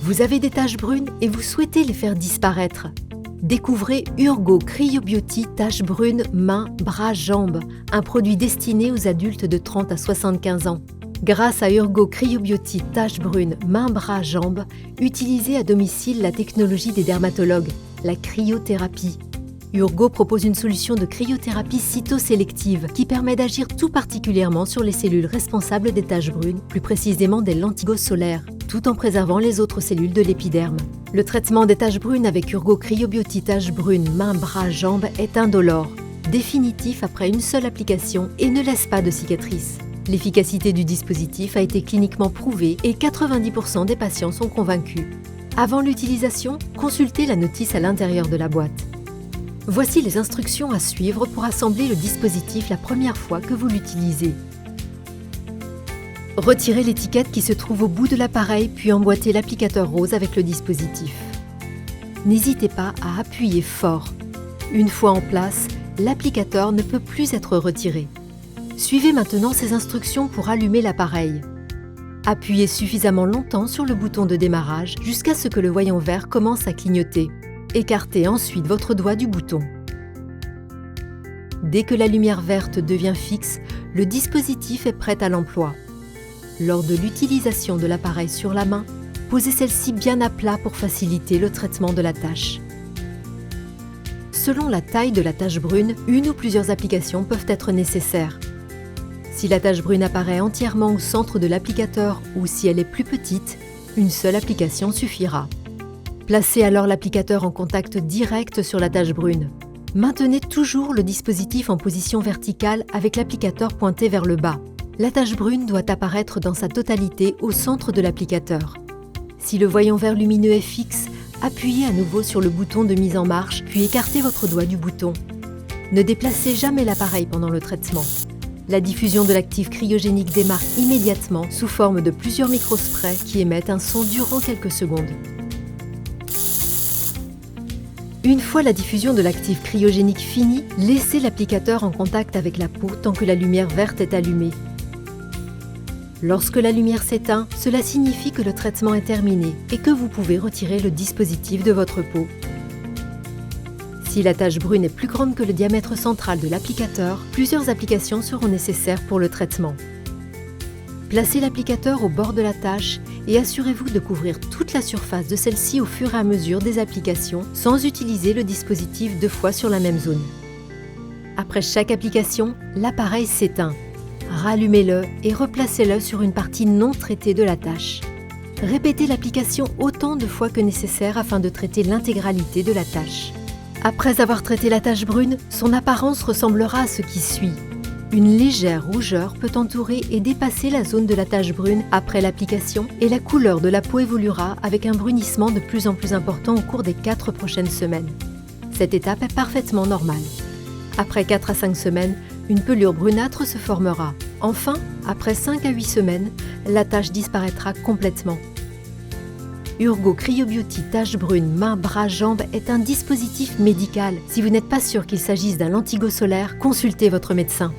Vous avez des taches brunes et vous souhaitez les faire disparaître. Découvrez Urgo Cryo Beauty taches brunes, mains, bras, jambes, un produit destiné aux adultes de 30 à 75 ans. Grâce à Urgo Cryo Beauty taches brunes, mains, bras, jambes, utilisez à domicile la technologie des dermatologues, la cryothérapie. Urgo propose une solution de cryothérapie cytosélective qui permet d'agir tout particulièrement sur les cellules responsables des taches brunes, plus précisément des lentigos solaires, tout en préservant les autres cellules de l'épiderme. Le traitement des taches brunes avec Urgo Cryo Beauty taches brunes, mains, bras, jambes est indolore, définitif après une seule application et ne laisse pas de cicatrices. L'efficacité du dispositif a été cliniquement prouvée et 90% des patients sont convaincus. Avant l'utilisation, consultez la notice à l'intérieur de la boîte. Voici les instructions à suivre pour assembler le dispositif la première fois que vous l'utilisez. Retirez l'étiquette qui se trouve au bout de l'appareil puis emboîtez l'applicateur rose avec le dispositif. N'hésitez pas à appuyer fort. Une fois en place, l'applicateur ne peut plus être retiré. Suivez maintenant ces instructions pour allumer l'appareil. Appuyez suffisamment longtemps sur le bouton de démarrage jusqu'à ce que le voyant vert commence à clignoter. Écartez ensuite votre doigt du bouton. Dès que la lumière verte devient fixe, le dispositif est prêt à l'emploi. Lors de l'utilisation de l'appareil sur la main, posez celle-ci bien à plat pour faciliter le traitement de la tache. Selon la taille de la tache brune, une ou plusieurs applications peuvent être nécessaires. Si la tache brune apparaît entièrement au centre de l'applicateur ou si elle est plus petite, une seule application suffira. Placez alors l'applicateur en contact direct sur la tache brune. Maintenez toujours le dispositif en position verticale avec l'applicateur pointé vers le bas. La tache brune doit apparaître dans sa totalité au centre de l'applicateur. Si le voyant vert lumineux est fixe, appuyez à nouveau sur le bouton de mise en marche puis écartez votre doigt du bouton. Ne déplacez jamais l'appareil pendant le traitement. La diffusion de l'actif cryogénique démarre immédiatement sous forme de plusieurs microsprays qui émettent un son durant quelques secondes. Une fois la diffusion de l'actif cryogénique finie, laissez l'applicateur en contact avec la peau tant que la lumière verte est allumée. Lorsque la lumière s'éteint, cela signifie que le traitement est terminé et que vous pouvez retirer le dispositif de votre peau. Si la tache brune est plus grande que le diamètre central de l'applicateur, plusieurs applications seront nécessaires pour le traitement. Placez l'applicateur au bord de la tache et assurez-vous de couvrir toute la surface de celle-ci au fur et à mesure des applications sans utiliser le dispositif 2 fois sur la même zone. Après chaque application, l'appareil s'éteint. Rallumez-le et replacez-le sur une partie non traitée de la tache. Répétez l'application autant de fois que nécessaire afin de traiter l'intégralité de la tache. Après avoir traité la tache brune, son apparence ressemblera à ce qui suit. Une légère rougeur peut entourer et dépasser la zone de la tache brune après l'application et la couleur de la peau évoluera avec un brunissement de plus en plus important au cours des 4 prochaines semaines. Cette étape est parfaitement normale. Après 4 à 5 semaines, une pelure brunâtre se formera. Enfin, après 5 à 8 semaines, la tache disparaîtra complètement. Urgo Cryo Beauty tache brune, mains, bras, jambes est un dispositif médical. Si vous n'êtes pas sûr qu'il s'agisse d'un lentigo solaire, consultez votre médecin.